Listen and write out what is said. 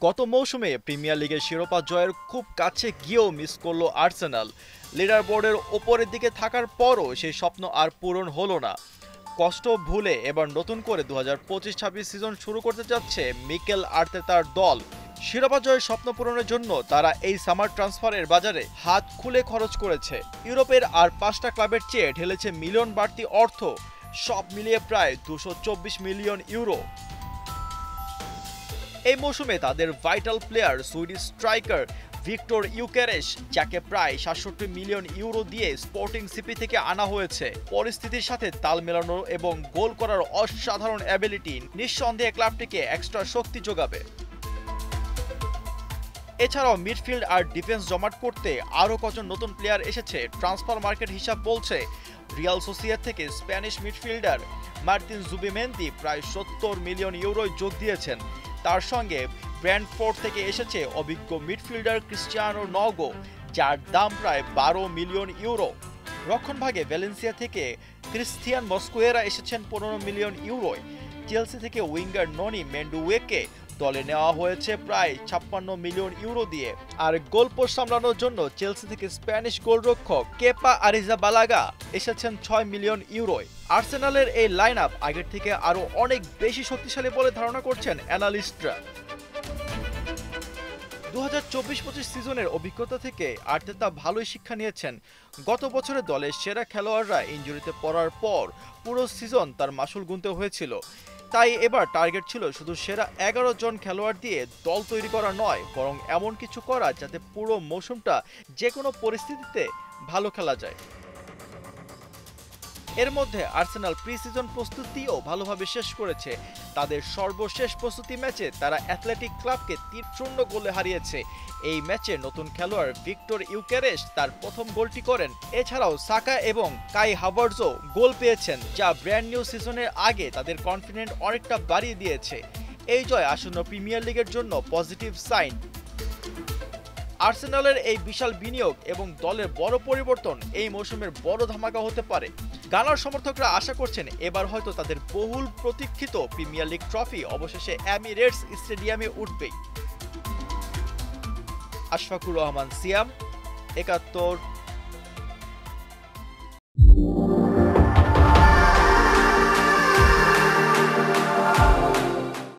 গত মৌসুমে প্রিমিয়ার লিগের শিরোপা জয়ের খুব কাছে গিয়েও মিস করলো আর্সেনাল। লিডার বোর্ডের ওপরের দিকে থাকার পরও সেই স্বপ্ন আর পূরণ হলো না। কষ্ট ভুলে এবার নতুন করে 2025-26 সিজন শুরু করতে যাচ্ছে মিকেল আর্তেতার দল। শিরোপা জয়ের স্বপ্ন পূরণের জন্য তারা এই সামার ট্রান্সফারের বাজারে হাত খুলে খরচ করেছে। ইউরোপের আর 5টা ক্লাবের চেয়ে ঢেলেছে মিলিয়ন বাড়তি অর্থ, সব মিলিয়ে প্রায় 224 মিলিয়ন ইউরো। এই মৌসুমে তাদের vital player Swedish striker Viktor Gyokeres, যাকে প্রায় 67 মিলিয়ন ইউরো দিয়ে স্পোর্টিং সিপি থেকে আনা হয়েছে, পরিস্থিতির সাথে তাল মেলানো এবং গোল করার অসাধারণ অ্যাবিলিটি নিঃসন্দেহে ক্লাবটিকে এক্সট্রা শক্তি যোগাবে। এছাড়াও মিডফিল্ড আর ডিফেন্স জমাট করতে আরও কজন নতুন প্লেয়ার এসেছে। ট্রান্সফার মার্কেট হিসাব বলছে রিয়াল সোসিয়েদাদ থেকে স্প্যানিশ মিডফিল্ডার মার্তিন জুবিমেন্দি প্রায় 70 মিলিয়ন ইউরোয় যোগ দিয়েছেন। তার সঙ্গে ব্র্যান্ডফোর্ড থেকে এসেছে অভিজ্ঞ মিডফিল্ডার ক্রিস্টিয়ানো নগো, যার দাম প্রায় 12 মিলিয়ন ইউরো। রক্ষণভাগে ভ্যালেন্সিয়া থেকে ক্রিস্টিয়ান মস্কুয়েরা এসেছেন 15 মিলিয়ন ইউরোয়। চেলসি থেকে উইঙ্গার ননি মেন্ডুয়েকে দলে নেওয়া হয়েছে প্রায় 56 মিলিয়ন ইউরো দিয়ে। আর গোলপোস্ট সামলানোর জন্য চেলসি থেকে স্প্যানিশ গোলরক্ষক কেপা আরিজাবালাগা এসেছেন 6 মিলিয়ন ইউরোয়। আর্সেনালের এই লাইন আপ আগের থেকে আরও অনেক বেশি শক্তিশালী বলে ধারণা করছেন অ্যানালিস্টরা। 2024-25 সিজনের অভিজ্ঞতা থেকে আর্তেতা ভালোই শিক্ষা নিয়েছেন। গত বছরে দলের সেরা খেলোয়াড়রা ইনজুরিতে পড়ার পর পুরো সিজন তার মাসুল গুনতে হয়েছিল। তাই এবার টার্গেট ছিল শুধু সেরা 11 জন খেলোয়াড় দিয়ে দল তৈরি করা নয়, বরং এমন কিছু করা যাতে পুরো মৌসুমটা যে কোনো পরিস্থিতিতে ভালো খেলা যায়। এর মধ্যে আর্সেনাল প্রি সিজন প্রস্তুতিও ভালোভাবে শেষ করেছে। তাদের সর্বশেষ প্রস্তুতি ম্যাচে তারা অ্যাথলেটিক ক্লাবকে 3-0 গোলে হারিয়েছে। এই ম্যাচে নতুন খেলোয়াড় ভিক্টর ইউকেরেশ তার প্রথম গোলটি করেন। এছাড়াও সাকা এবং কাই হাভার্টজও গোল পেয়েছেন, যা ব্র্যান্ড নিউ সিজনের আগে তাদের কনফিডেন্ট অনেকটা বাড়িয়ে দিয়েছে। এই জয় আসন্ন প্রিমিয়ার লিগের জন্য পজিটিভ সাইন। আর্সেনালের এই বিশাল বিনিয়োগ এবং দলের বড় পরিবর্তন এই মৌসুমের বড় ধামাকা হতে পারে। গানার সমর্থকরা আশা করছেন এবার হয়তো তাদের বহুল প্রতীক্ষিত প্রিমিয়ার লিগ ট্রফি অবশেষে এমিরেটস স্টেডিয়ামে উঠবেই। আশফাকুর রহমান সিয়াম, ৭১।